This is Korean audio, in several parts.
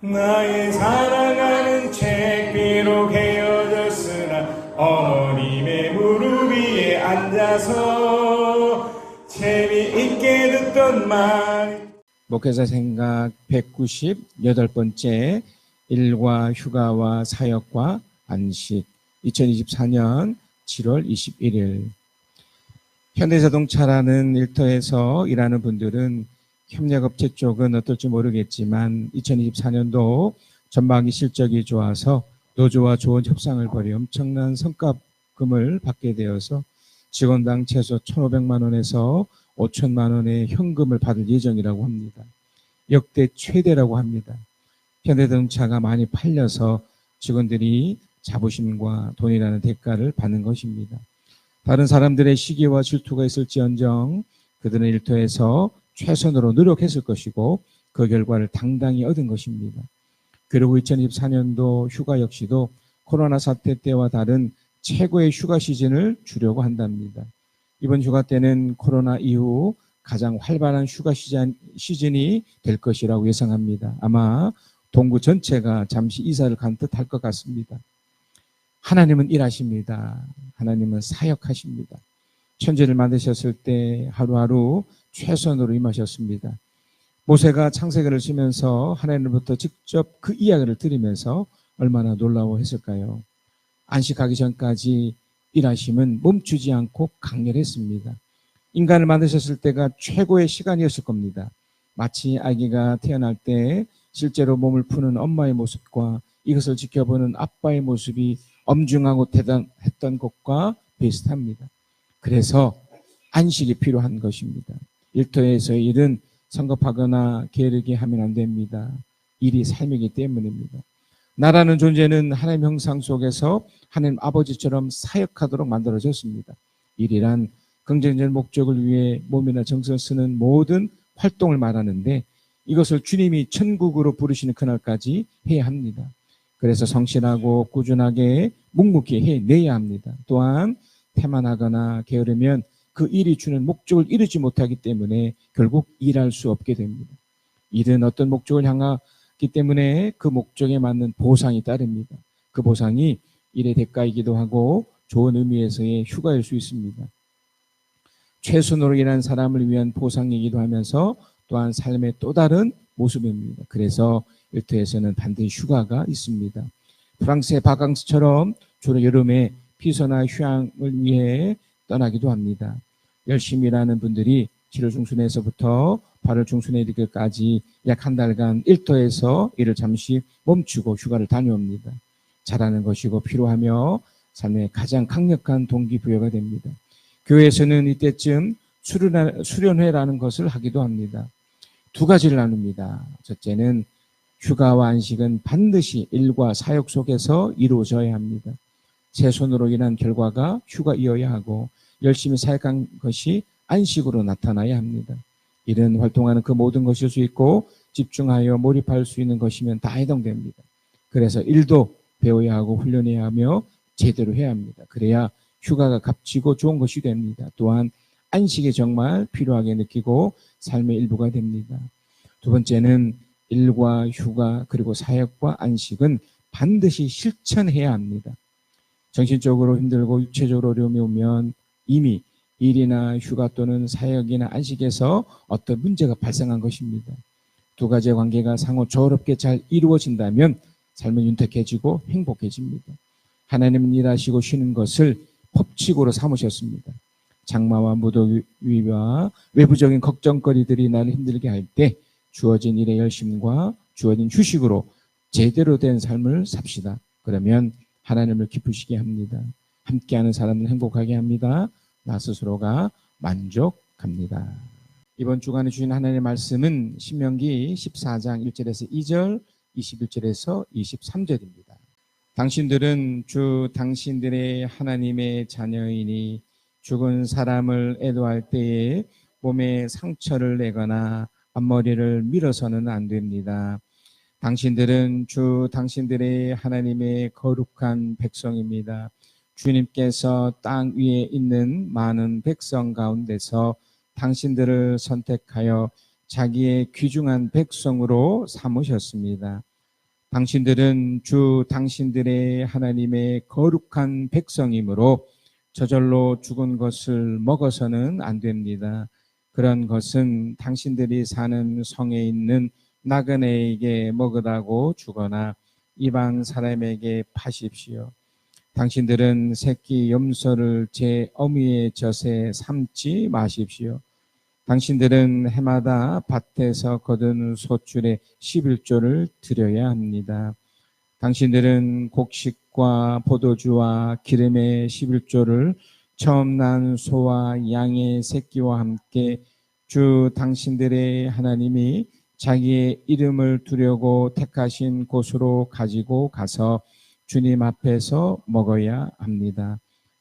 나의 사랑하는 책 비록 헤어졌으나 어머님의 무릎 위에 앉아서 재미있게 듣던 말. 목회자 생각 198번째 일과 휴가와 사역과 안식 2024년 7월 21일 현대자동차라는 일터에서 일하는 분들은 협력업체 쪽은 어떨지 모르겠지만 2024년도 전반기 실적이 좋아서 노조와 좋은 협상을 벌여 엄청난 성과금을 받게 되어서 직원당 최소 1,500만 원에서 5천만 원의 현금을 받을 예정이라고 합니다. 역대 최대라고 합니다. 현대자동차가 많이 팔려서 직원들이 자부심과 돈이라는 대가를 받는 것입니다. 다른 사람들의 시기와 질투가 있을지언정 그들은 일터에서 최선으로 노력했을 것이고 그 결과를 당당히 얻은 것입니다. 그리고 2024년도 휴가 역시도 코로나 사태 때와 다른 최고의 휴가 시즌을 주려고 한답니다. 이번 휴가 때는 코로나 이후 가장 활발한 휴가 시즌이 될 것이라고 예상합니다. 아마 동구 전체가 잠시 이사를 간 듯 할 것 같습니다. 하나님은 일하십니다. 하나님은 사역하십니다. 천지를 만드셨을 때 하루하루 최선으로 임하셨습니다. 모세가 창세기를 쓰면서 하나님으로부터 직접 그 이야기를 들으면서 얼마나 놀라워했을까요? 안식하기 전까지 일하심은 멈추지 않고 강렬했습니다. 인간을 만드셨을 때가 최고의 시간이었을 겁니다. 마치 아기가 태어날 때 실제로 몸을 푸는 엄마의 모습과 이것을 지켜보는 아빠의 모습이 엄중하고 대단했던 것과 비슷합니다. 그래서 안식이 필요한 것입니다. 일터에서의 일은 성급하거나 게으르게 하면 안 됩니다. 일이 삶이기 때문입니다. 나라는 존재는 하나님 형상 속에서 하나님 아버지처럼 사역하도록 만들어졌습니다. 일이란 긍정적인 목적을 위해 몸이나 정성을 쓰는 모든 활동을 말하는데 이것을 주님이 천국으로 부르시는 그날까지 해야 합니다. 그래서 성실하고 꾸준하게 묵묵히 해내야 합니다. 또한 태만하거나 게으르면 그 일이 주는 목적을 이루지 못하기 때문에 결국 일할 수 없게 됩니다. 일은 어떤 목적을 향하기 때문에 그 목적에 맞는 보상이 따릅니다. 그 보상이 일의 대가이기도 하고 좋은 의미에서의 휴가일 수 있습니다. 최선으로 일한 사람을 위한 보상이기도 하면서 또한 삶의 또 다른 모습입니다. 그래서 일터에서는 반드시 휴가가 있습니다. 프랑스의 바캉스처럼 주로 여름에 피서나 휴양을 위해 떠나기도 합니다. 열심히 일하는 분들이 7월 중순에서부터 8월 중순에 이르기까지 약 한 달간 일터에서 일을 잠시 멈추고 휴가를 다녀옵니다. 잘하는 것이고 필요하며 삶의 가장 강력한 동기부여가 됩니다. 교회에서는 이때쯤 수련회라는 것을 하기도 합니다. 두 가지를 나눕니다. 첫째는 휴가와 안식은 반드시 일과 사역 속에서 이루어져야 합니다. 제 손으로 일한 결과가 휴가이어야 하고 열심히 사역한 것이 안식으로 나타나야 합니다. 일은 활동하는 그 모든 것일 수 있고 집중하여 몰입할 수 있는 것이면 다 해당됩니다. 그래서 일도 배워야 하고 훈련해야 하며 제대로 해야 합니다. 그래야 휴가가 값지고 좋은 것이 됩니다. 또한 안식이 정말 필요하게 느끼고 삶의 일부가 됩니다. 두 번째는 일과 휴가 그리고 사역과 안식은 반드시 실천해야 합니다. 정신적으로 힘들고 육체적으로 어려움이 오면 이미 일이나 휴가 또는 사역이나 안식에서 어떤 문제가 발생한 것입니다. 두 가지의 관계가 상호 조화롭게 잘 이루어진다면 삶은 윤택해지고 행복해집니다. 하나님은 일하시고 쉬는 것을 법칙으로 삼으셨습니다. 장마와 무더위와 외부적인 걱정거리들이 나를 힘들게 할 때 주어진 일의 열심과 주어진 휴식으로 제대로 된 삶을 삽시다. 그러면 하나님을 기쁘시게 합니다. 함께하는 사람을 행복하게 합니다. 나 스스로가 만족합니다. 이번 주간에 주신 하나님의 말씀은 신명기 14장 1절에서 2절, 21절에서 23절입니다. 당신들은 주 당신들의 하나님의 자녀이니 죽은 사람을 애도할 때에 몸에 상처를 내거나 앞머리를 밀어서는 안 됩니다. 당신들은 주 당신들의 하나님의 거룩한 백성입니다. 주님께서 땅 위에 있는 많은 백성 가운데서 당신들을 선택하여 자기의 귀중한 백성으로 삼으셨습니다. 당신들은 주 당신들의 하나님의 거룩한 백성이므로 저절로 죽은 것을 먹어서는 안 됩니다. 그런 것은 당신들이 사는 성에 있는 나그네에게 먹으라고 주거나 이방 사람에게 파십시오. 당신들은 새끼 염소를 제 어미의 젖에 삶지 마십시오. 당신들은 해마다 밭에서 거둔 소출의 11조를 드려야 합니다. 당신들은 곡식과 포도주와 기름의 11조를 처음 난 소와 양의 새끼와 함께 주 당신들의 하나님이 자기의 이름을 두려고 택하신 곳으로 가지고 가서 주님 앞에서 먹어야 합니다.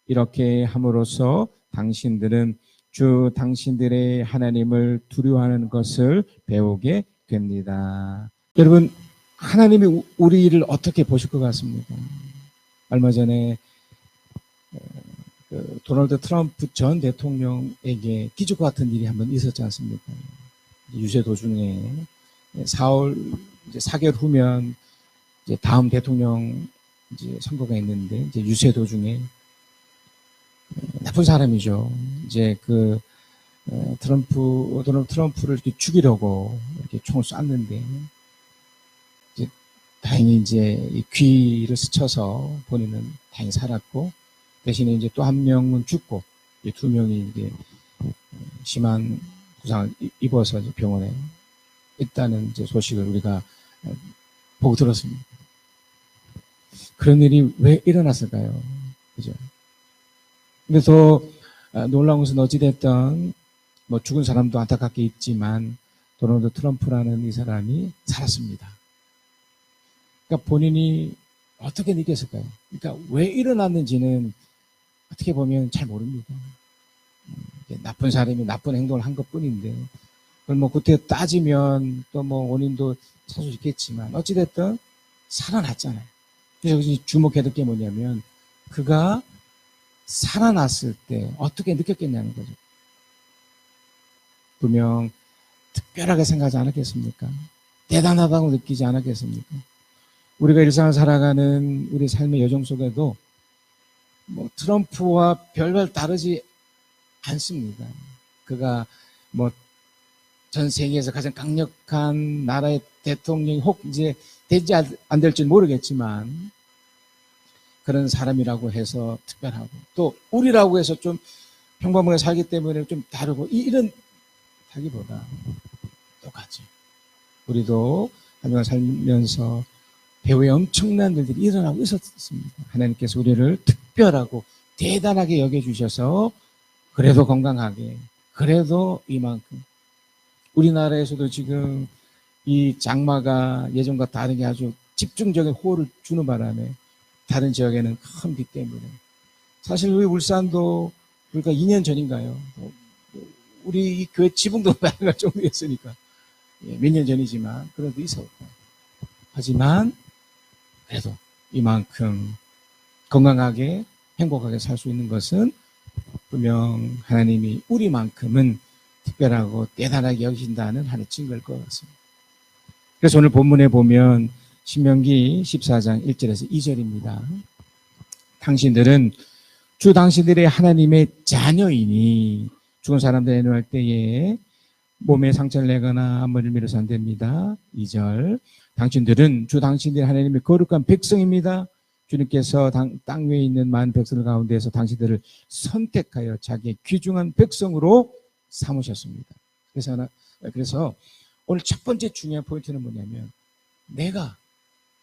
이렇게 함으로써 당신들은 주 당신들의 하나님을 두려워하는 것을 배우게 됩니다. 여러분, 하나님이 우리를 어떻게 보실 것 같습니까? 얼마 전에 도널드 트럼프 전 대통령에게 기적과 같은 일이 한번 있었지 않습니까? 유세 도중에 4월 이제 4개월 후면 이제 다음 대통령 이제 선거가 있는데 이제 유세 도중에 나쁜 사람이죠. 이제 도널드 트럼프를 이렇게 죽이려고 이렇게 총을 쐈는데 이제 다행히 이제 이 귀를 스쳐서 본인은 다행히 살았고 대신에 이제 또 한 명은 죽고 이제 두 명이 이제 심한 부상을 입어서 이제 병원에 있다는 이제 소식을 우리가 보고 들었습니다. 그런 일이 왜 일어났을까요? 그죠? 근데 더 놀라운 것은 어찌됐든 뭐 죽은 사람도 안타깝게 있지만 도널드 트럼프라는 이 사람이 살았습니다. 그러니까 본인이 어떻게 느꼈을까요? 그러니까 왜 일어났는지는 어떻게 보면 잘 모릅니다. 나쁜 사람이 나쁜 행동을 한 것뿐인데 그걸 뭐 그때 따지면 또 뭐 원인도 찾을 수 있겠지만 어찌됐든 살아났잖아요. 그래서 주목해야 될 게 뭐냐면 그가 살아났을 때 어떻게 느꼈겠냐는 거죠. 분명 특별하게 생각하지 않았겠습니까? 대단하다고 느끼지 않았겠습니까? 우리가 일상을 살아가는 우리 삶의 여정 속에도 뭐 트럼프와 별반 다르지 않습니다. 그가 뭐 전 세계에서 가장 강력한 나라의 대통령이 혹 이제 될지 안 될지는 모르겠지만 그런 사람이라고 해서 특별하고 또 우리라고 해서 좀 평범하게 살기 때문에 좀 다르고 이런 하기보다 똑같이 우리도 하루가 살면서 배후에 엄청난 일들이 일어나고 있었습니다. 하나님께서 우리를 특별하고 대단하게 여겨주셔서 그래도 건강하게 그래도 이만큼 우리나라에서도 지금 이 장마가 예전과 다르게 아주 집중적인 호우를 주는 바람에 다른 지역에는 큰 비 때문에 사실 우리 울산도 우리가 2년 전인가요? 우리 이 교회 지붕도 날아갈 정도였으니까 몇 년 전이지만 그래도 있었고 하지만 그래도 이만큼 건강하게 행복하게 살 수 있는 것은 분명 하나님이 우리만큼은 특별하고 대단하게 여기신다는 하나의 증거일 것 같습니다. 그래서 오늘 본문에 보면 신명기 14장 1절에서 2절입니다. 당신들은 주 당신들의 하나님의 자녀이니 죽은 사람들 애누할 때에 몸에 상처를 내거나 앞머리를 밀어서 안 됩니다. 2절 당신들은 주 당신들의 하나님의 거룩한 백성입니다. 주님께서 땅 위에 있는 많은 백성들 가운데서 당신들을 선택하여 자기의 귀중한 백성으로 삼으셨습니다. 그래서 오늘 첫 번째 중요한 포인트는 뭐냐면 내가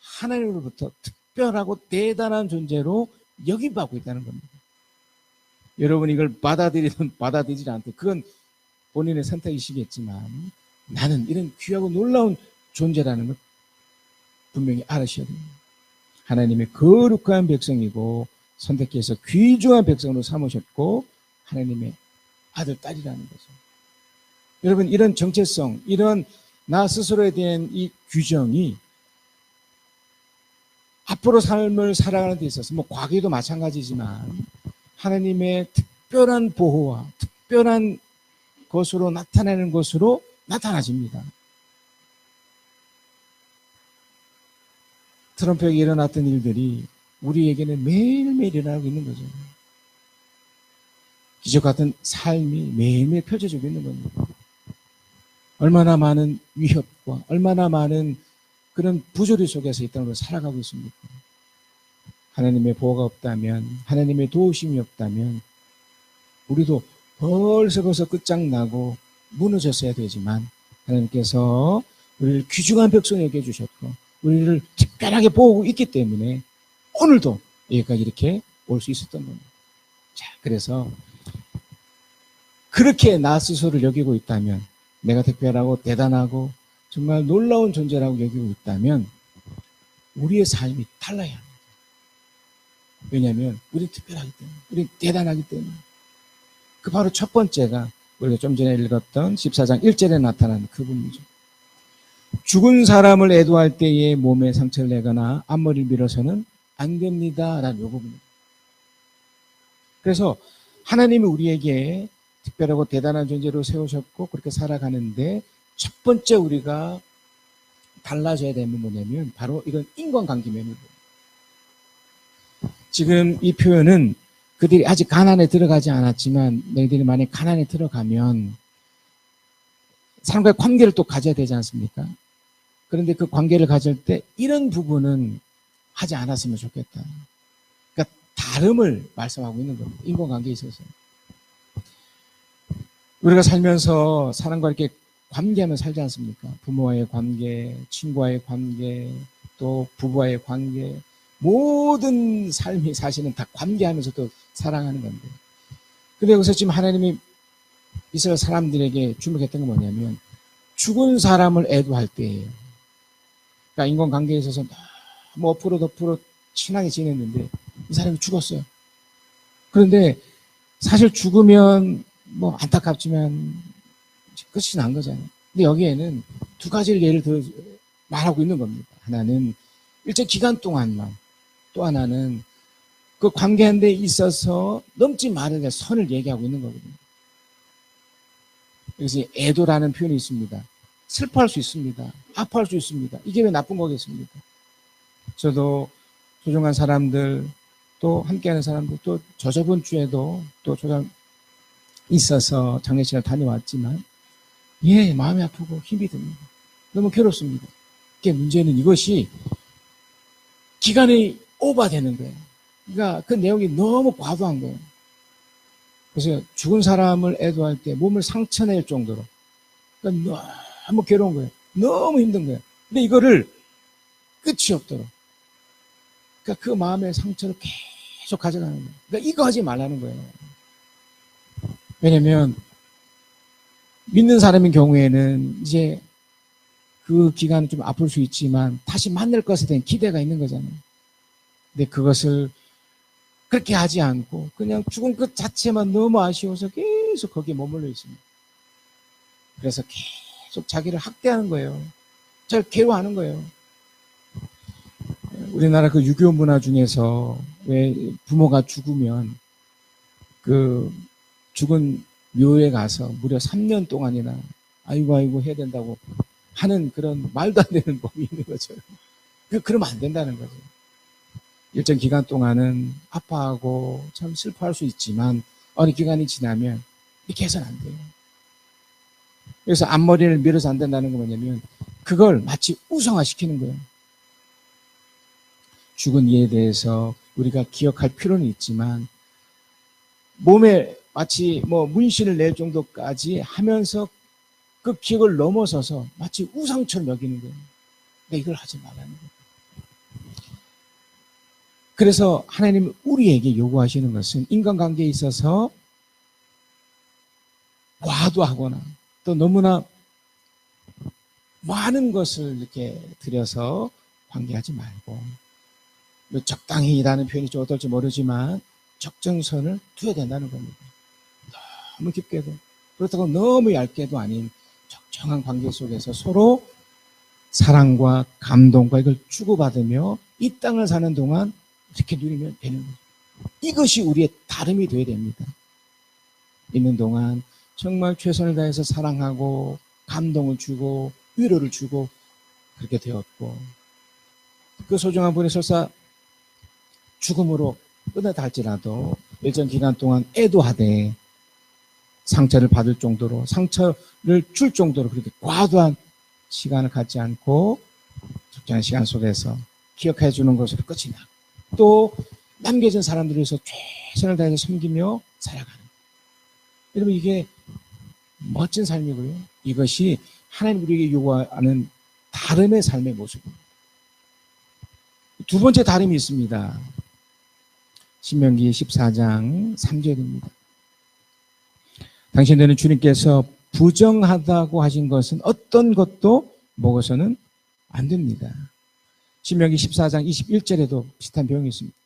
하나님으로부터 특별하고 대단한 존재로 여김받고 있다는 겁니다. 여러분이 이걸 받아들이든 받아들이지 않든 그건 본인의 선택이시겠지만 나는 이런 귀하고 놀라운 존재라는 걸 분명히 알으셔야 됩니다. 하나님의 거룩한 백성이고 선택해서 귀중한 백성으로 삼으셨고 하나님의 아들, 딸이라는 거죠. 여러분 이런 정체성, 이런 나 스스로에 대한 이 규정이 앞으로 삶을 살아가는 데 있어서 뭐 과거에도 마찬가지지만 하나님의 특별한 보호와 특별한 것으로 나타내는 것으로 나타나집니다. 트럼프에게 일어났던 일들이 우리에게는 매일매일 일어나고 있는 거죠. 기적 같은 삶이 매일매일 펼쳐지고 있는 겁니다. 얼마나 많은 위협과 얼마나 많은 그런 부조리 속에서 이 땅으로 살아가고 있습니까? 하나님의 보호가 없다면, 하나님의 도우심이 없다면 우리도 벌써 끝장나고 무너졌어야 되지만 하나님께서 우리를 귀중한 백성 여겨주셨고 우리를 특별하게 보고 있기 때문에 오늘도 여기까지 이렇게 올 수 있었던 겁니다. 자, 그래서 그렇게 나 스스로를 여기고 있다면, 내가 특별하고 대단하고 정말 놀라운 존재라고 여기고 있다면 우리의 삶이 달라야 합니다. 왜냐하면 우리는 특별하기 때문에, 우리는 대단하기 때문에. 그 바로 첫 번째가 우리가 좀 전에 읽었던 14장 1절에 나타난 그 부분이죠. 죽은 사람을 애도할 때에 몸에 상처를 내거나 앞머리를 밀어서는 안 됩니다 라는 이 부분입니다. 그래서 하나님이 우리에게 특별하고 대단한 존재로 세우셨고 그렇게 살아가는데 첫 번째 우리가 달라져야 되는 뭐냐면 바로 이런 인간관계 면이고, 지금 이 표현은 그들이 아직 가나안에 들어가지 않았지만 너희들이 만약 가나안에 들어가면 사람과의 관계를 또 가져야 되지 않습니까? 그런데 그 관계를 가질 때 이런 부분은 하지 않았으면 좋겠다. 그러니까 다름을 말씀하고 있는 겁니다. 인간관계에 있어서. 우리가 살면서 사람과 이렇게 관계하며 살지 않습니까? 부모와의 관계, 친구와의 관계, 또 부부와의 관계, 모든 삶이 사실은 다 관계하면서 또 사랑하는 건데. 근데 여기서 지금 하나님이 이스라엘 사람들에게 주목했던 건 뭐냐면 죽은 사람을 애도할 때예요. 그러니까 인간관계에 있어서 너무 엎으로 덮으로 친하게 지냈는데 이 사람이 죽었어요. 그런데 사실 죽으면 뭐 안타깝지만 끝이 난 거잖아요. 근데 여기에는 두 가지를 예를 들어 말하고 있는 겁니다. 하나는 일정 기간 동안만, 또 하나는 그 관계한 데 있어서 넘지 말아야 될 선을 얘기하고 있는 거거든요. 그래서 애도라는 표현이 있습니다. 슬퍼할 수 있습니다. 아파할 수 있습니다. 이게 왜 나쁜 거겠습니까? 저도 소중한 사람들, 또 함께하는 사람들, 또 저번 주에도 또 조금 있어서 장례식을 다녀왔지만 예, 마음이 아프고 힘이 듭니다. 너무 괴롭습니다. 그게 문제는 이것이 기간이 오버되는 거예요. 그러니까 그 내용이 너무 과도한 거예요. 그래서 죽은 사람을 애도할 때 몸을 상처낼 정도로, 그러니까 너무 괴로운 거예요. 너무 힘든 거예요. 근데 이거를 끝이 없도록, 그러니까 그 마음의 상처를 계속 가져가는 거예요. 그러니까 이거 하지 말라는 거예요. 왜냐면 믿는 사람인 경우에는 이제 그 기간은 좀 아플 수 있지만 다시 만날 것에 대한 기대가 있는 거잖아요. 근데 그것을 그렇게 하지 않고 그냥 죽은 것 자체만 너무 아쉬워서 계속 거기에 머물러 있습니다. 그래서 계속 자기를 학대하는 거예요. 잘 괴로워하는 거예요. 우리나라 그 유교 문화 중에서 왜 부모가 죽으면 그 죽은 묘에 가서 무려 3년 동안이나 아이고 해야 된다고 하는 그런 말도 안 되는 법이 있는 거죠. 그러면 안 된다는 거죠. 일정 기간 동안은 아파하고 참 슬퍼할 수 있지만 어느 기간이 지나면 이렇게 해서는 안 돼요. 그래서 앞머리를 밀어서 안 된다는 건 뭐냐면 그걸 마치 우상화시키는 거예요. 죽은 이에 대해서 우리가 기억할 필요는 있지만 몸에 마치 뭐 문신을 낼 정도까지 하면서 그 기억을 넘어서서 마치 우상처럼 여기는 거예요. 근데 이걸 하지 말라는 거예요. 그래서 하나님은 우리에게 요구하시는 것은 인간관계에 있어서 과도하거나 또 너무나 많은 것을 이렇게 들여서 관계하지 말고 적당히라는 표현이 좀 어떨지 모르지만 적정선을 두어야 된다는 겁니다. 너무 깊게도 그렇다고 너무 얇게도 아닌 적정한 관계 속에서 서로 사랑과 감동과 이걸 주고받으며 이 땅을 사는 동안 이렇게 누리면 되는 거죠. 이것이 우리의 다름이 되어야 됩니다. 있는 동안 정말 최선을 다해서 사랑하고 감동을 주고 위로를 주고 그렇게 되었고 그 소중한 분이 설사 죽음으로 끝났다 할지라도 일정 기간 동안 애도하되 상처를 받을 정도로, 상처를 줄 정도로 그렇게 과도한 시간을 갖지 않고 적절한 시간 속에서 기억해 주는 것으로 끝이 나. 또 남겨진 사람들을 위해서 최선을 다해서 섬기며 살아가는. 여러분, 이게 멋진 삶이고요. 이것이 하나님 우리에게 요구하는 다름의 삶의 모습입니다. 두 번째 다름이 있습니다. 신명기 14장 3절입니다. 당신들은 주님께서 부정하다고 하신 것은 어떤 것도 먹어서는 안 됩니다. 신명기 14장 21절에도 비슷한 표현이 있습니다.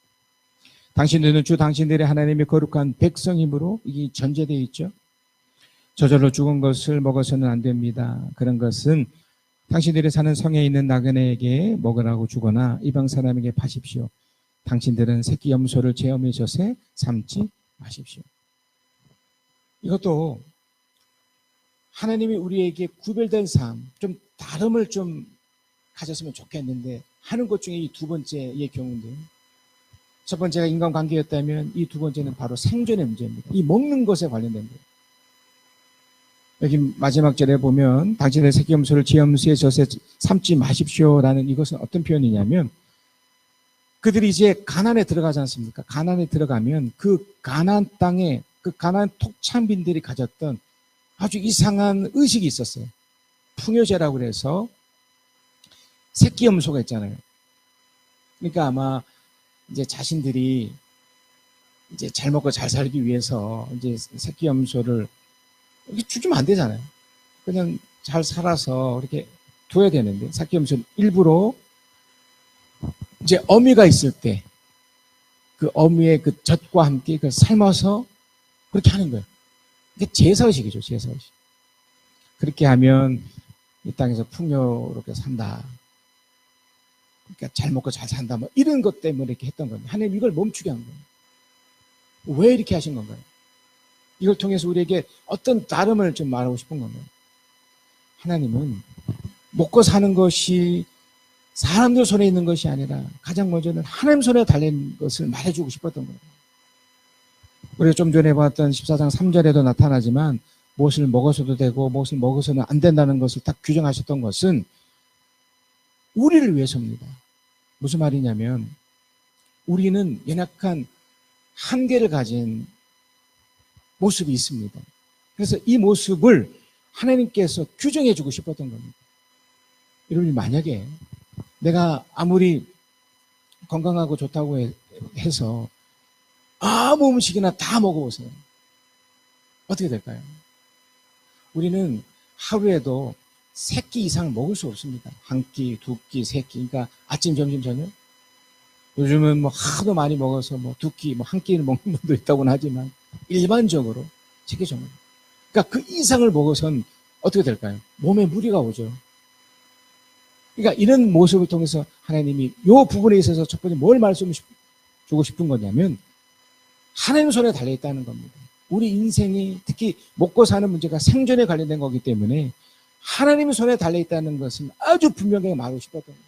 당신들은 주 당신들의 하나님의 거룩한 백성이므로, 이게 전제되어 있죠. 저절로 죽은 것을 먹어서는 안 됩니다. 그런 것은 당신들이 사는 성에 있는 나그네에게 먹으라고 주거나 이방 사람에게 파십시오. 당신들은 새끼 염소를 제어의 젖에 삶지 마십시오. 이것도 하나님이 우리에게 구별된 삶, 좀 다름을 좀 가졌으면 좋겠는데 하는 것 중에 이 두 번째의 경우인데요. 첫 번째가 인간관계였다면 이 두 번째는 바로 생존의 문제입니다. 이 먹는 것에 관련된 거예요. 여기 마지막 절에 보면 당신의 새끼 염소를 제 염소의 젖에 삶지 마십시오라는, 이것은 어떤 표현이냐면 그들이 이제 가나안에 들어가지 않습니까? 가나안에 들어가면 그 가나안 땅에 그 가나안 토착민들이 가졌던 아주 이상한 의식이 있었어요. 풍요제라고 그래서 새끼 염소가 있잖아요. 그러니까 아마 이제 자신들이 이제 잘 먹고 잘 살기 위해서 이제 새끼 염소를 이렇게 죽이면 안 되잖아요. 그냥 잘 살아서 이렇게 둬야 되는데, 새끼 염소를 일부러 이제 어미가 있을 때 그 어미의 그 젖과 함께 그 삶아서 그렇게 하는 거예요. 이게 제사의식이죠, 제사의식. 그렇게 하면 이 땅에서 풍요롭게 산다. 그러니까 잘 먹고 잘 산다. 뭐 이런 것 때문에 이렇게 했던 겁니다. 하나님 이걸 멈추게 한 거예요. 왜 이렇게 하신 건가요? 이걸 통해서 우리에게 어떤 다름을 좀 말하고 싶은 건가요? 하나님은 먹고 사는 것이 사람들 손에 있는 것이 아니라 가장 먼저는 하나님 손에 달린 것을 말해주고 싶었던 거예요. 우리가 좀 전에 봤던 14장 3절에도 나타나지만 무엇을 먹어서도 되고 무엇을 먹어서는 안 된다는 것을 딱 규정하셨던 것은 우리를 위해서입니다. 무슨 말이냐면 우리는 연약한 한계를 가진 모습이 있습니다. 그래서 이 모습을 하나님께서 규정해 주고 싶었던 겁니다. 여러분이 만약에 내가 아무리 건강하고 좋다고 해서 아무 음식이나 다 먹어보세요. 어떻게 될까요? 우리는 하루에도 3끼 이상 먹을 수 없습니다. 1끼, 2끼, 3끼. 그러니까 아침, 점심, 저녁. 요즘은 뭐 하도 많이 먹어서 뭐 2끼, 뭐 1끼를 먹는 분도 있다고는 하지만 일반적으로 3끼 정도. 그러니까 그 이상을 먹어선 어떻게 될까요? 몸에 무리가 오죠. 그러니까 이런 모습을 통해서 하나님이 이 부분에 있어서 첫 번째 뭘 말씀 주고 싶은 거냐면 하나님 손에 달려있다는 겁니다. 우리 인생이 특히 먹고 사는 문제가 생존에 관련된 거기 때문에 하나님 손에 달려있다는 것은 아주 분명하게 말하고 싶었던 거예요.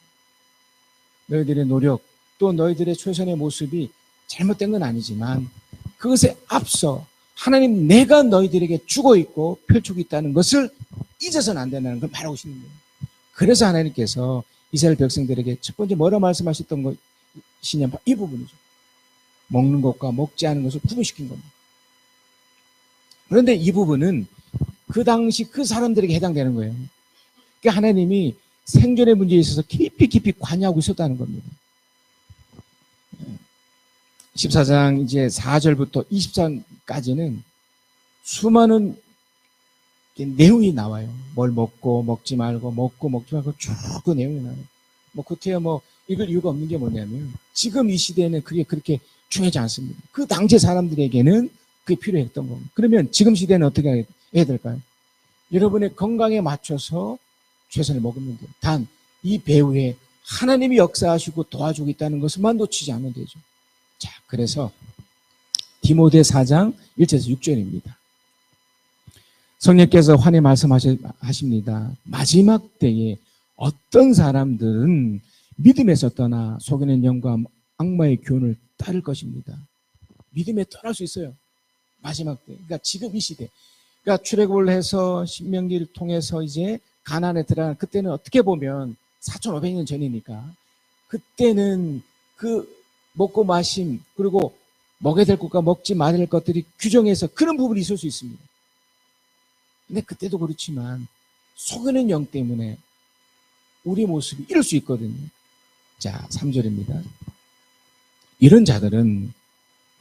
너희들의 노력 또 너희들의 최선의 모습이 잘못된 건 아니지만 그것에 앞서 하나님 내가 너희들에게 주고 있고 펼치고 있다는 것을 잊어서는 안 된다는 걸 말하고 싶은 거예요. 그래서 하나님께서 이스라엘 백성들에게 첫 번째 뭐라 말씀하셨던 것이냐, 이 부분이죠. 먹는 것과 먹지 않은 것을 구분시킨 겁니다. 그런데 이 부분은 그 당시 그 사람들에게 해당되는 거예요. 그러니까 하나님이 생존의 문제에 있어서 깊이 관여하고 있었다는 겁니다. 14장 이제 4절부터 20장까지는 수많은 내용이 나와요. 뭘 먹고 먹지 말고 먹고 먹지 말고 쭉 그 내용이 나와요. 뭐 그때야 뭐 읽을 이유가 없는 게 뭐냐면 지금 이 시대에는 그게 그렇게 중요하지 않습니다. 그 당시 사람들에게는 그게 필요했던 겁니다. 그러면 지금 시대는 어떻게 해야 될까요? 여러분의 건강에 맞춰서 최선을 먹으면 돼요. 단 이 배후에 하나님이 역사하시고 도와주고 있다는 것만 놓치지 않으면 되죠. 자, 그래서 디모데 4장 1절에서 6절입니다. 성령께서 환히 말씀하십니다. 마지막 때에 어떤 사람들은 믿음에서 떠나 속이는 영과 악마의 교훈을 따를 것입니다. 믿음에 떠날 수 있어요. 마지막 때. 그러니까 지금 이 시대. 그러니까 출애굽을 해서 신명기를 통해서 이제 가나안에 들어간 그때는 어떻게 보면 4,500년 전이니까 그때는 그 먹고 마심 그리고 먹어야 될 것과 먹지 말아야 될 것들이 규정해서 그런 부분이 있을 수 있습니다. 근데 그때도 그렇지만 속이는 영 때문에 우리 모습이 이럴 수 있거든요. 자, 3절입니다. 이런 자들은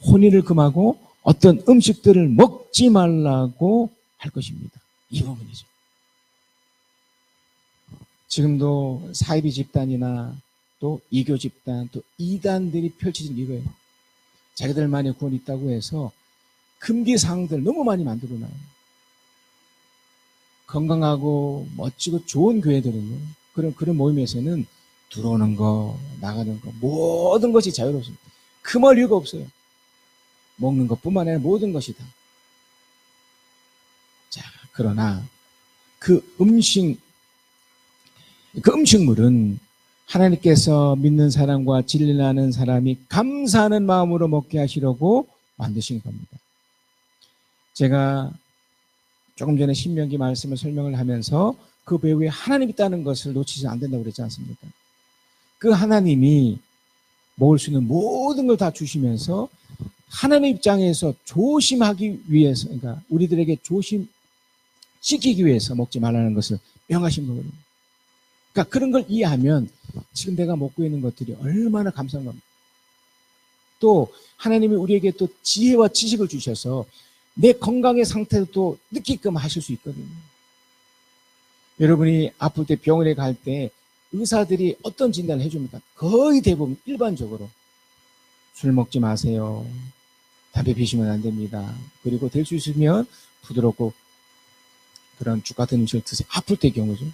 혼인을 금하고 어떤 음식들을 먹지 말라고 할 것입니다. 이 부분이죠. 지금도 사이비 집단이나 또 이교 집단, 또 이단들이 펼쳐진 이거예요. 자기들만의 구원이 있다고 해서 금기사항들 너무 많이 만들어놔요. 건강하고 멋지고 좋은 교회들은요, 그런 모임에서는 들어오는 거, 나가는 거, 모든 것이 자유롭습니다. 금할 이유가 없어요. 먹는 것뿐만 아니라 모든 것이 다. 자, 그러나 그 음식물은 하나님께서 믿는 사람과 진리나는 사람이 감사하는 마음으로 먹게 하시려고 만드신 겁니다. 제가 조금 전에 신명기 말씀을 설명을 하면서 그 배후에 하나님이 있다는 것을 놓치지 안 된다고 그랬지 않습니까? 그 하나님이 먹을 수 있는 모든 걸 다 주시면서 하나님 입장에서 조심하기 위해서, 그러니까 우리들에게 조심시키기 위해서 먹지 말라는 것을 명하신 거거든요. 그러니까 그런 걸 이해하면 지금 내가 먹고 있는 것들이 얼마나 감사한 겁니다. 또 하나님이 우리에게 또 지혜와 지식을 주셔서 내 건강의 상태도 또 느끼게끔 하실 수 있거든요. 여러분이 아플 때 병원에 갈 때 의사들이 어떤 진단을 해줍니까? 거의 대부분 일반적으로 술 먹지 마세요. 담배 피시면 안 됩니다. 그리고 될 수 있으면 부드럽고 그런 죽 같은 음식을 드세요. 아플 때 경우죠.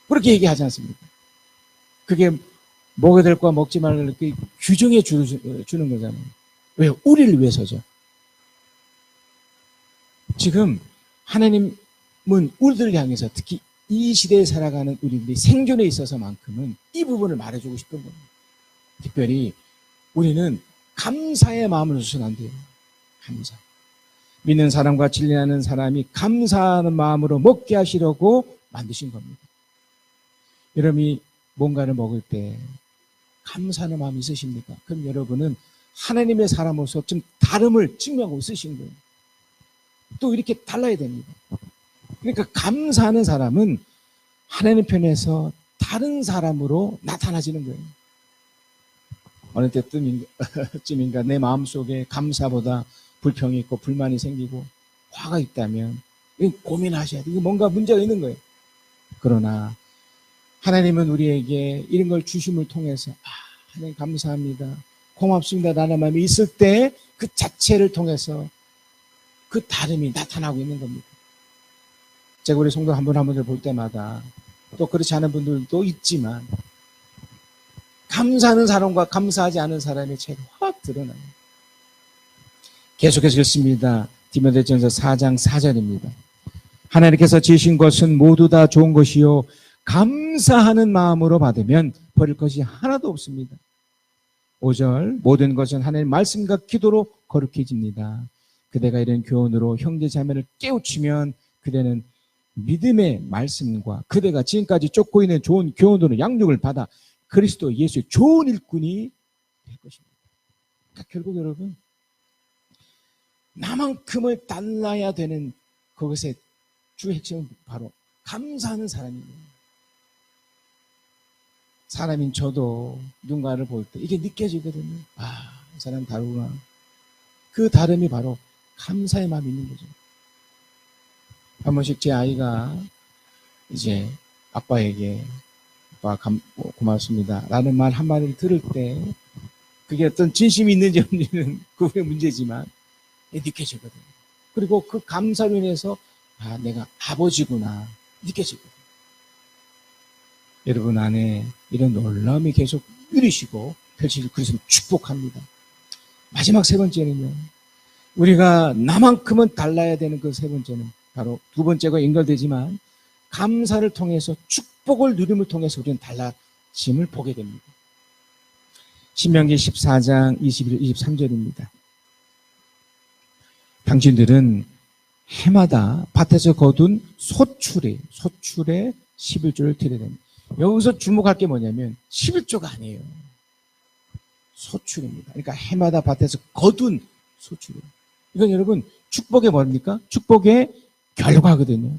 그렇게 얘기하지 않습니까? 그게 먹어야 될 거와 먹지 말을 규정해 주는 거잖아요. 왜요? 우리를 위해서죠. 지금 하나님은 우리들을 향해서 특히 이 시대에 살아가는 우리들이 생존에 있어서만큼은 이 부분을 말해주고 싶은 겁니다. 특별히 우리는 감사의 마음을 주셔서는 안 돼요. 감사. 믿는 사람과 진리하는 사람이 감사하는 마음으로 먹게 하시려고 만드신 겁니다. 여러분이 뭔가를 먹을 때 감사하는 마음이 있으십니까? 그럼 여러분은 하나님의 사람으로서 좀 다름을 증명하고 있으신 거예요. 또 이렇게 달라야 됩니다. 그러니까 감사하는 사람은 하나님 편에서 다른 사람으로 나타나지는 거예요. 어느 때쯤인가 내 마음속에 감사보다 불평이 있고 불만이 생기고 화가 있다면 고민하셔야 돼요. 이거 뭔가 문제가 있는 거예요. 그러나 하나님은 우리에게 이런 걸 주심을 통해서 하나님 감사합니다. 고맙습니다. 라는 마음이 있을 때 그 자체를 통해서 그 다름이 나타나고 있는 겁니다. 제가 우리 성도 한 분 한 분을 볼 때마다 또 그렇지 않은 분들도 있지만 감사하는 사람과 감사하지 않은 사람의 차이가 확 드러나요. 계속해서 읽습니다. 디모데전서 4장 4절입니다. 하나님께서 지으신 것은 모두 다 좋은 것이요 감사하는 마음으로 받으면 버릴 것이 하나도 없습니다. 5절 모든 것은 하나님의 말씀과 기도로 거룩해집니다. 그대가 이런 교훈으로 형제 자매를 깨우치면 그대는 믿음의 말씀과 그대가 지금까지 쫓고 있는 좋은 교훈으로 양육을 받아 그리스도 예수의 좋은 일꾼이 될 것입니다. 그러니까 결국 여러분 나만큼을 달라야 되는 그것의 주 핵심은 바로 감사하는 사람입니다. 사람인 저도 누군가를 볼 때 이게 느껴지거든요. 이 사람 다르구나. 그 다름이 바로 감사의 마음이 있는 거죠. 한 번씩 제 아이가 이제 아빠에게 아빠 고맙습니다 라는 말 한마디를 들을 때 그게 어떤 진심이 있는지 없는지는 그분의 문제지만 느껴지거든요. 그리고 그 감사로 인해서 내가 아버지구나 느껴지거든요. 여러분 안에 이런 놀라움이 계속 누리시고 펼치길 그리스도 축복합니다. 마지막 세 번째는요. 우리가 나만큼은 달라야 되는 그 세 번째는 바로 두 번째가 연결되지만 감사를 통해서 축복을 누림을 통해서 우리는 짐을 보게 됩니다. 신명기 14장 21, 23절입니다. 당신들은 해마다 밭에서 거둔 소출에 11조를 드려야 됩니다. 여기서 주목할 게 뭐냐면 11조가 아니에요. 소출입니다. 그러니까 해마다 밭에서 거둔 소출이에요. 이건 여러분 축복의 뭡니까? 축복의 결과거든요.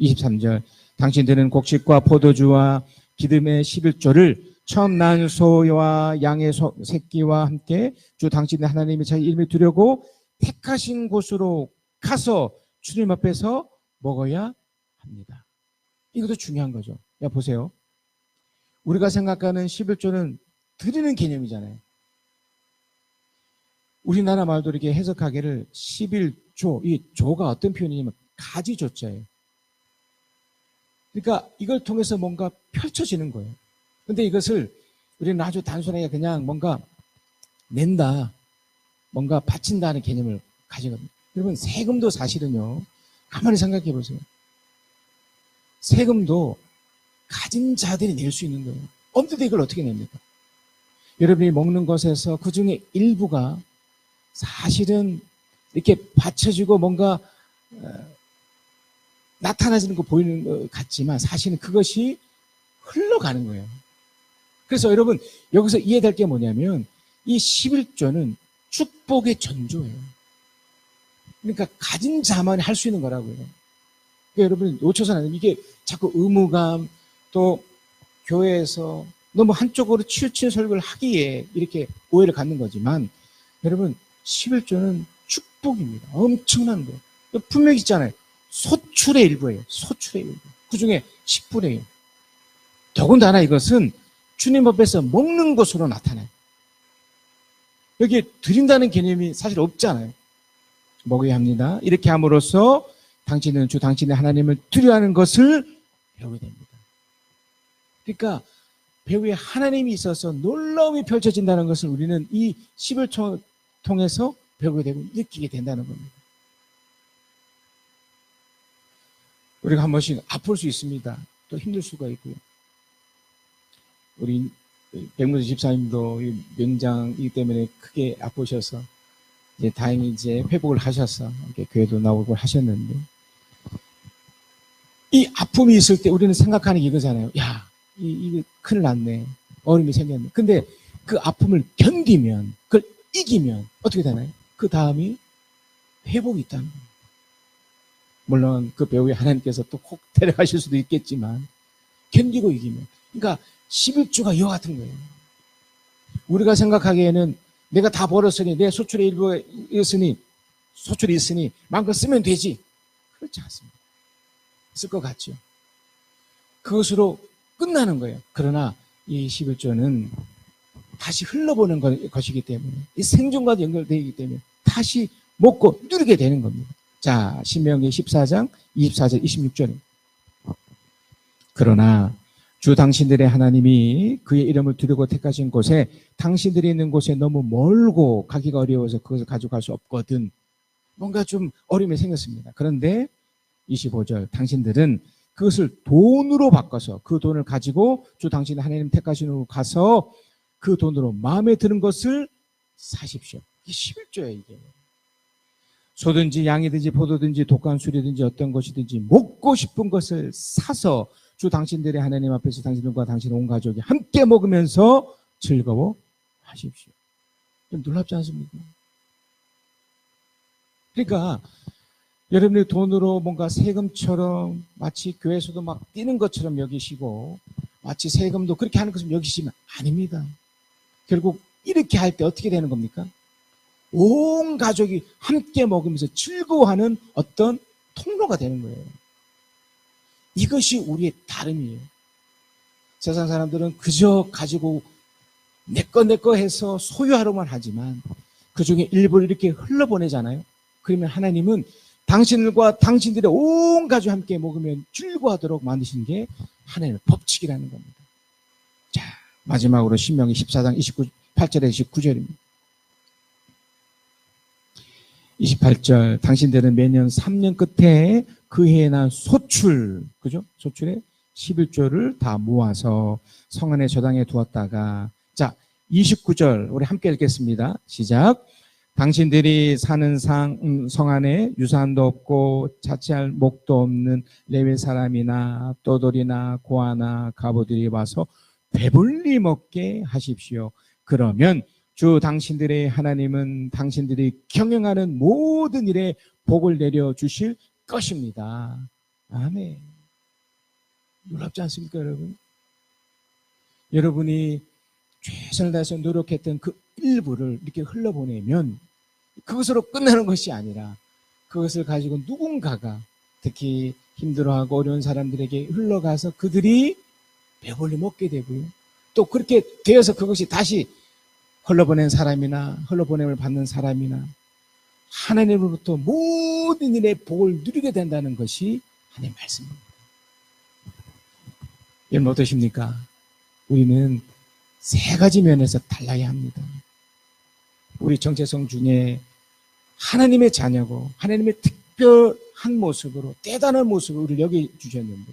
23절 당신들은 곡식과 포도주와 기름의 11조를 처음 난 소와 양의 새끼와 함께 주 당신의 하나님의 자기 이름을 두려고 택하신 곳으로 가서 주님 앞에서 먹어야 합니다. 이것도 중요한 거죠. 야 보세요. 우리가 생각하는 11조는 드리는 개념이잖아요. 우리나라 말도 이렇게 해석하기를 11조, 이 조가 어떤 표현이냐면 가지조자예요. 그러니까 이걸 통해서 뭔가 펼쳐지는 거예요. 근데 이것을 우리는 아주 단순하게 그냥 뭔가 낸다, 뭔가 바친다는 개념을 가지거든요. 여러분 세금도 사실은요, 가만히 생각해 보세요. 세금도 가진 자들이 낼 수 있는 거예요. 없는데 이걸 어떻게 냅니까? 여러분이 먹는 것에서 그 중에 일부가 사실은 이렇게 받쳐지고 뭔가 나타나지는 거 보이는 것 같지만 사실은 그것이 흘러가는 거예요. 그래서 여러분 여기서 이해될 게 뭐냐면 이 11조는 축복의 전조예요. 그러니까 가진 자만 할 수 있는 거라고요. 그러니까 여러분 놓쳐서는 안 돼요. 이게 자꾸 의무감 또 교회에서 너무 한쪽으로 치우치는 설교를 하기에 이렇게 오해를 갖는 거지만 여러분 11조는 축복입니다. 엄청난 거예요. 분명히 있잖아요. 소출의 일부예요. 소출의 일부. 그 중에 10분의 1. 더군다나 이것은 주님 앞에서 먹는 것으로 나타나요. 여기에 드린다는 개념이 사실 없잖아요. 먹어야 합니다. 이렇게 함으로써 당신은 주 당신의 하나님을 두려워하는 것을 배우게 됩니다. 그러니까 배후에 하나님이 있어서 놀라움이 펼쳐진다는 것을 우리는 이 11조 통해서 배우게 되고 느끼게 된다는 겁니다. 우리가 한 번씩 아플 수 있습니다. 또 힘들 수가 있고요. 우리 백문수 집사님도 명장이기 때문에 크게 아프셔서 이제 다행히 이제 회복을 하셔서 이렇게 교회도 나오고 하셨는데 이 아픔이 있을 때 우리는 생각하는 게 이거잖아요. 야, 이거 큰일 났네. 어려움이 생겼네. 근데 그 아픔을 견디면, 그걸 이기면 어떻게 되나요? 그 다음이 회복이 있다는 거예요. 물론 그 배우에 하나님께서 또 콕 데려가실 수도 있겠지만 견디고 이기면. 그러니까 11조가 이와 같은 거예요. 우리가 생각하기에는 내가 다 벌었으니 내 소출의 일부가 소출이 있으니 마음껏 쓰면 되지. 그렇지 않습니다. 쓸 것 같죠. 그것으로 끝나는 거예요. 그러나 이 11조는 다시 흘러보는 것이기 때문에 이 생존과도 연결되어 있기 때문에 다시 먹고 누리게 되는 겁니다. 자, 신명기 14장 24절 26절입니다. 그러나 주 당신들의 하나님이 그의 이름을 두려고 택하신 곳에 당신들이 있는 곳에 너무 멀고 가기가 어려워서 그것을 가져갈 수 없거든. 뭔가 좀 어려움이 생겼습니다. 그런데 25절 당신들은 그것을 돈으로 바꿔서 그 돈을 가지고 주 당신의 하나님 택하신 곳으로 가서 그 돈으로 마음에 드는 것을 사십시오. 이게 11조예요. 이게. 소든지 양이든지 포도든지 독한 술이든지 어떤 것이든지 먹고 싶은 것을 사서 주 당신들의 하나님 앞에서 당신들과 당신의 온 가족이 함께 먹으면서 즐거워하십시오. 좀 놀랍지 않습니까? 그러니까 여러분이 돈으로 뭔가 세금처럼 마치 교회에서도 막 뛰는 것처럼 여기시고 마치 세금도 그렇게 하는 것처럼 여기시면 아닙니다. 결국 이렇게 할 때 어떻게 되는 겁니까? 온 가족이 함께 먹으면서 즐거워하는 어떤 통로가 되는 거예요. 이것이 우리의 다름이에요. 세상 사람들은 그저 가지고 내 거 해서 소유하려만 하지만 그 중에 일부를 이렇게 흘러보내잖아요. 그러면 하나님은 당신들과 당신들의 온 가족이 함께 먹으면 즐거워하도록 만드신 게 하나님의 법칙이라는 겁니다. 자, 마지막으로 신명기 14장 28절에 29절입니다. 28절 당신들은 매년 3년 끝에 그 해에 난 소출, 그죠? 소출의 11조를 다 모아서 성 안에 저장해 두었다가, 자, 29절 우리 함께 읽겠습니다. 시작. 당신들이 사는 성 안에 유산도 없고 자취할 목도 없는 레위 사람이나 떠돌이나 고아나 가부들이 와서 배불리 먹게 하십시오. 그러면 주 당신들의 하나님은 당신들이 경영하는 모든 일에 복을 내려 주실 것입니다. 아멘. 놀랍지 않습니까, 여러분? 여러분이 최선을 다해서 노력했던 그 일부를 이렇게 흘러보내면 그것으로 끝나는 것이 아니라 그것을 가지고 누군가가, 특히 힘들어하고 어려운 사람들에게 흘러가서 그들이 배불리 먹게 되고요. 또 그렇게 되어서 그것이 다시 흘러보낸 사람이나 흘러보냄을 받는 사람이나 하나님으로부터 모든 일의 복을 누리게 된다는 것이 하나님의 말씀입니다. 여러분 어떠십니까? 우리는 세 가지 면에서 달라야 합니다. 우리 정체성 중에 하나님의 자녀고 하나님의 특별한 모습으로, 대단한 모습으로 우리를 여겨주셨는데,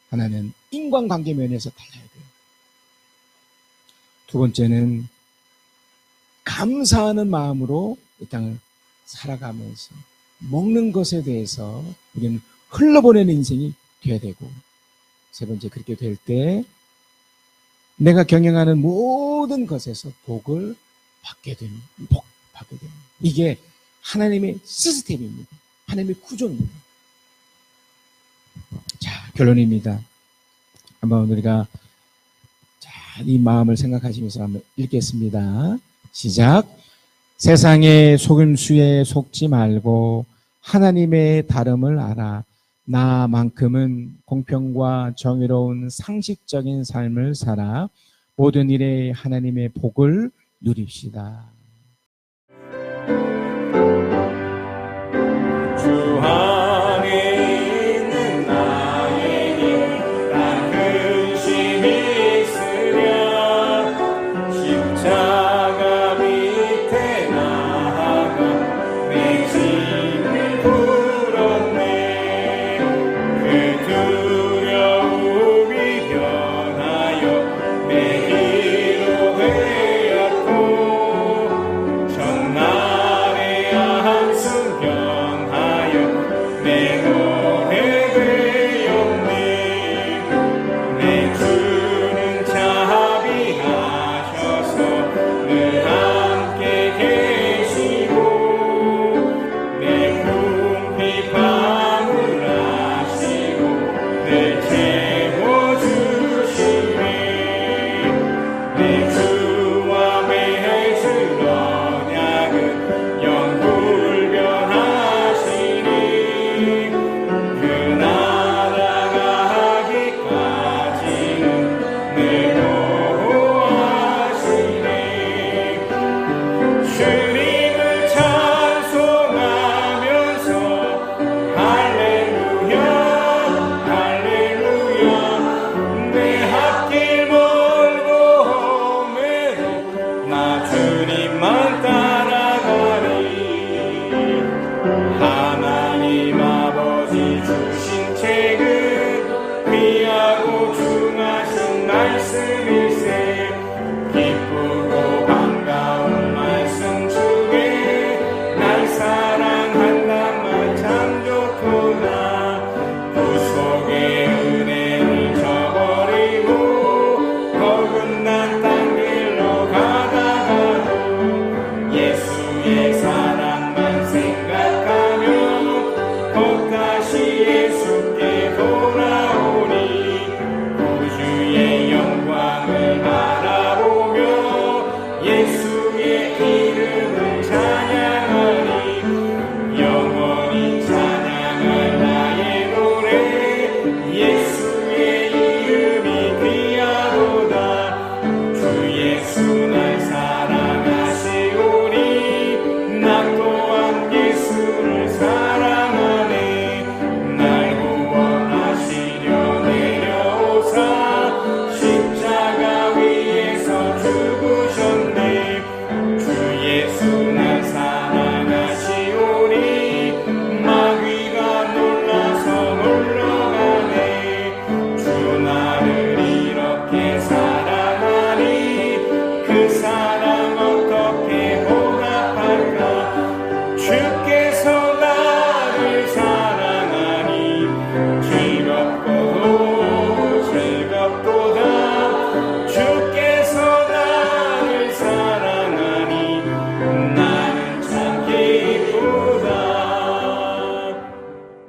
하나는 인간관계 면에서 달라야 돼요. 두 번째는 감사하는 마음으로 이 땅을 살아가면서 먹는 것에 대해서 우리는 흘러보내는 인생이 되어야 되고, 세 번째, 그렇게 될 때 내가 경영하는 모든 것에서 복을 받게 되는, 이게 하나님의 시스템입니다. 하나님의 구조입니다. 자, 결론입니다. 한번 우리가 이 마음을 생각하시면서 한번 읽겠습니다. 시작. 세상의 속임수에 속지 말고 하나님의 다름을 알아 나만큼은 공평과 정의로운 상식적인 삶을 살아 모든 일에 하나님의 복을 누립시다. 주 안에 있는 나에게 난 근심이 있으랴. 십자가 밑에 나아가 내 짐을 풀었네. 그 두려움이 변하여 내 길로 되었고, 전날의 한숨 변하여 내 노래 되었네. 내 주는 자비하셔서 늘 함께 계시고, 내 궁핍함을 아시고 늘 채워주시네. 내 주와 맺을 언약은 영불변하시니 그 나라가 하기까지는 늘 보호하시네. 주님을 찬송하면서 할렐루야 할렐루야. 내 앞길 멀고 험해도 나 주님만 따라가리. 하나님 아버지 주신 책은 귀하고 중하신 말씀일세. 기쁘고 반가운 말씀 중에 날 사랑한단 말 참 좋구나. 구속의 은혜를 저버리고 어긋난 땅 길로 가다가도 예수의 사랑만 생각하며 곧 다시 예수께 돌아오니 구주의 영광을 바라보며 사랑